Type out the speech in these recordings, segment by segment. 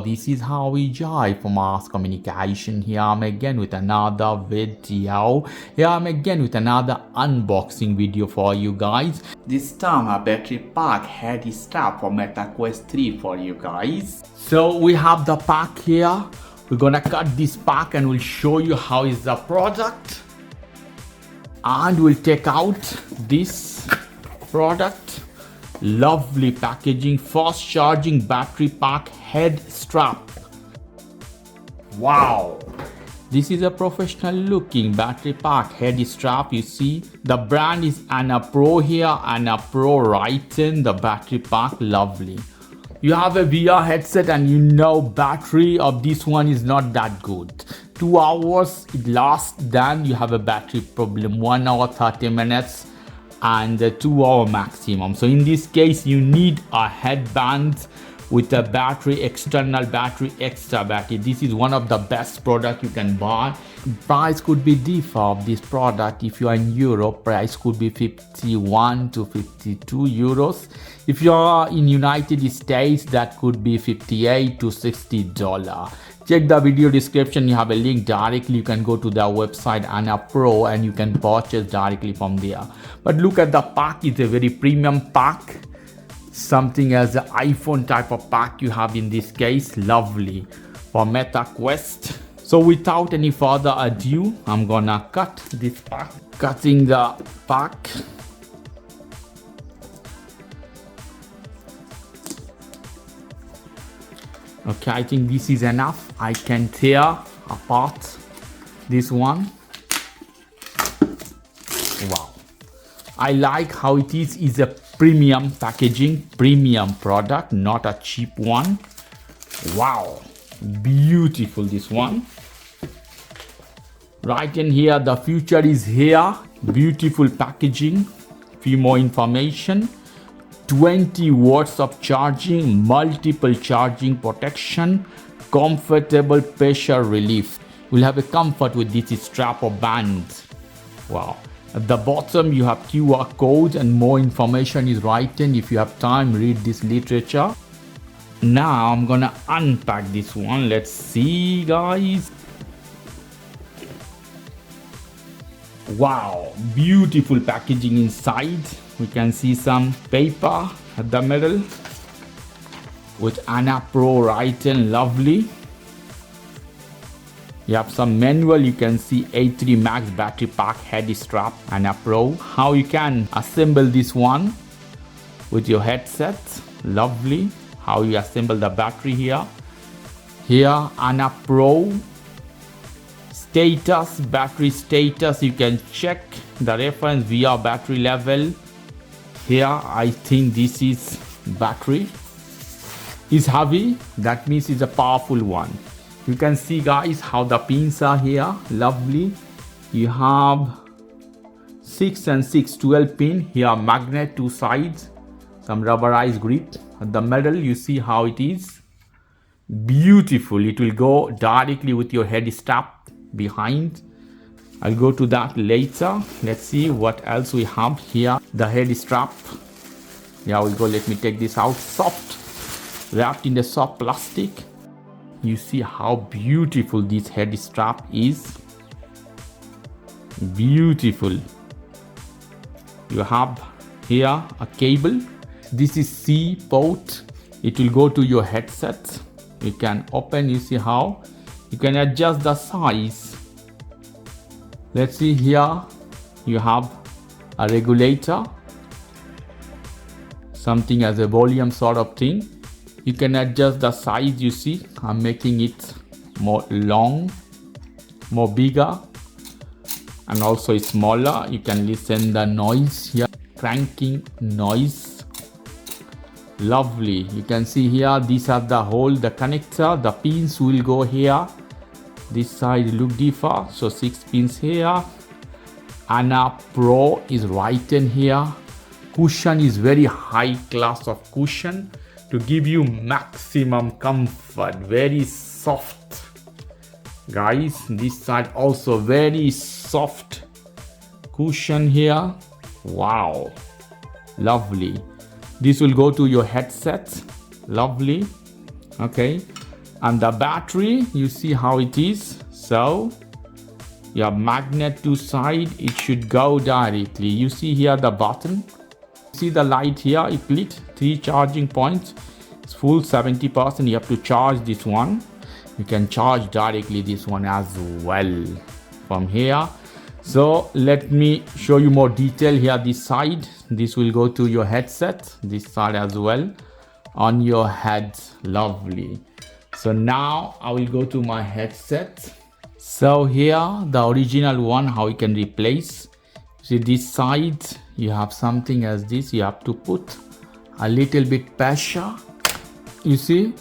this is how we jive for mass communication. Here I'm again with another video. Here I'm again with another unboxing video for you guys. This time a battery pack head strap for Meta Quest 3 for you guys. So we have the pack here. We're gonna cut this pack and we'll show you how is the product. And we'll take out this product. Lovely packaging, fast charging battery pack head strap. Wow, this is a professional looking battery pack head strap. You see the brand is ANNAPRO here, ANNAPRO written the battery pack. Lovely. You have a VR headset and you know battery of this one is not that good. 2 hours it lasts, then you have a battery problem. 1 hour 30 minutes and 2 hour maximum. So in this case you need a headband with a battery, external battery, extra battery. This is one of the best product you can buy. Price could be differ of this product. If you are in Europe, price could be 51 to 52 euros. If you are in United States, that could be 58 to $60. Check the video description, you have a link directly. You can go to their website ANNAPRO and you can purchase directly from there. But look at the pack, it's a very premium pack. Something as an iPhone type of pack you have in this case. Lovely for Meta Quest. So without any further ado, I'm gonna cut this pack. Cutting the pack. Okay, I think this is enough. I can tear apart this one. Wow, I like how it is a premium packaging, premium product, not a cheap one. Wow, beautiful this one. Right in here, the future is here. Beautiful packaging. Few more information. 20 watts of charging, multiple charging protection, comfortable pressure relief. You'll have a comfort with this strap or band. Wow. At the bottom you have QR codes and more information is written. If you have time, read this literature. Now I'm gonna unpack this one. Let's see, guys. Wow, beautiful packaging inside. We can see some paper at the middle with ANNAPRO written. Lovely. You have some manual. You can see A3 Max battery pack head strap, ANNAPRO. How you can assemble this one with your headset. Lovely. How you assemble the battery here. Here ANNAPRO status, battery status. You can check the reference via battery level. Here I think this is battery is heavy, that means it's a powerful one. You can see, guys, how the pins are here. Lovely. You have 6 and 6, 12 pin here, magnet 2 sides, some rubberized grip at the middle. You see how it is beautiful. It will go directly with your head strap behind. I'll go to that later. Let's see what else we have here. The head strap. Here we go. Let me take this out. Soft, wrapped in the soft plastic. You see how beautiful this head strap is. Beautiful. You have here a cable. This is C port. It will go to your headset. You can open. You see how you can adjust the size. Let's see here, you have a regulator, something as a volume sort of thing. You can adjust the size. You see, I'm making it more long, more bigger, and also smaller. You can listen the noise here, cranking noise. Lovely. You can see here, these are the hole, the connector, the pins will go here. This side look differ, so 6 pins here. ANNAPRO is written here. Cushion is very high class of cushion to give you maximum comfort. Very soft, guys. This side also very soft cushion here. Wow, lovely. This will go to your headset. Lovely. Okay, And the battery, you see how it is. So your magnet to side, it should go directly. You see here the button. See the light here, it lit. 3 charging points. It's full 70%. You have to charge this one. You can charge directly this one as well from here. So let me show you more detail here. This side, this will go to your headset. This side as well on your head. Lovely. So now I will go to my headset. So here the original one, how you can replace. See this side, you have something as this. You have to put a little bit pressure. You see,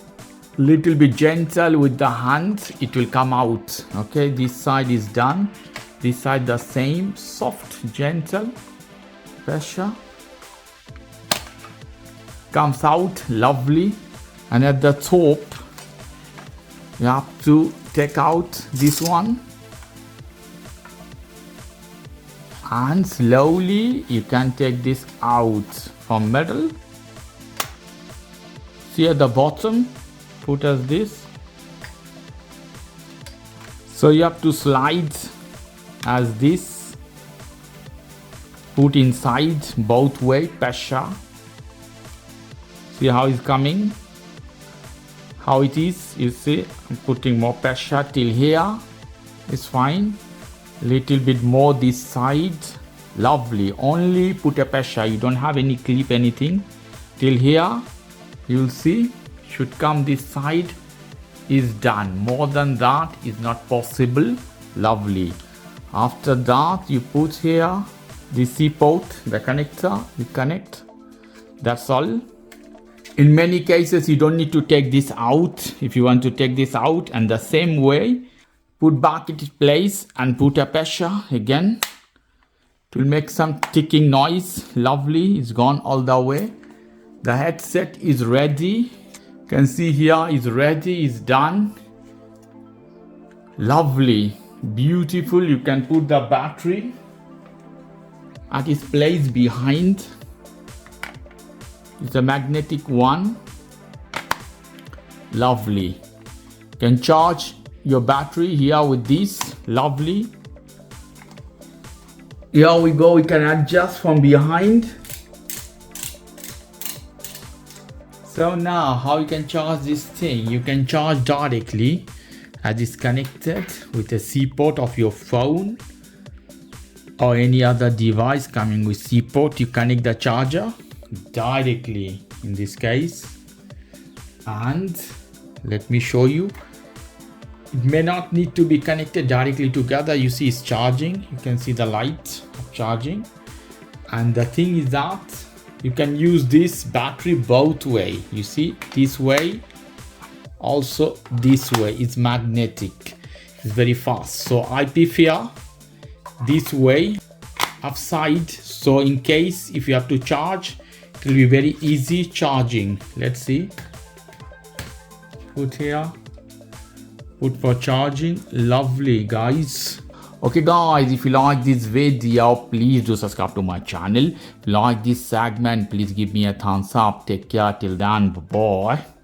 little bit gentle with the hand, it will come out. Okay, this side is done. This side the same, soft, gentle pressure. Comes out, lovely. And at the top, you have to take out this one. And slowly you can take this out from middle. See at the bottom, put as this. So you have to slide as this. Put inside both way, pressure. See how it's coming, how it is. You see, I'm putting more pressure till here. It's fine. Little bit more this side. Lovely. Only put a pressure. You don't have any clip, anything. Till here, you'll see, should come this side. Is done. More than that is not possible. Lovely. After that, you put here the C port, the connector. You connect. That's all. In many cases, you don't need to take this out. If you want to take this out, and the same way, put back in place and put a pressure again. It will make some ticking noise. Lovely, it's gone all the way. The headset is ready. You can see here is ready, is done. Lovely, beautiful. You can put the battery at its place behind. It's a magnetic one. Lovely. You can charge your battery here with this. Lovely. Here we go. We can adjust from behind. So now how you can charge this thing? You can charge directly as it's connected with a C port of your phone or any other device coming with C port. You connect the charger directly in this case, and let me show you. It may not need to be connected directly together. You see it's charging. You can see the light of charging. And the thing is that you can use this battery both way. You see this way, also this way. It's magnetic. It's very fast. So I prefer this way, upside. So in case if you have to charge, it will be very easy charging. Let's see. Put here. Put for charging. Lovely, guys. Okay guys, if you like this video, please do subscribe to my channel. If you like this segment, please give me a thumbs up. Take care till then. Bye bye.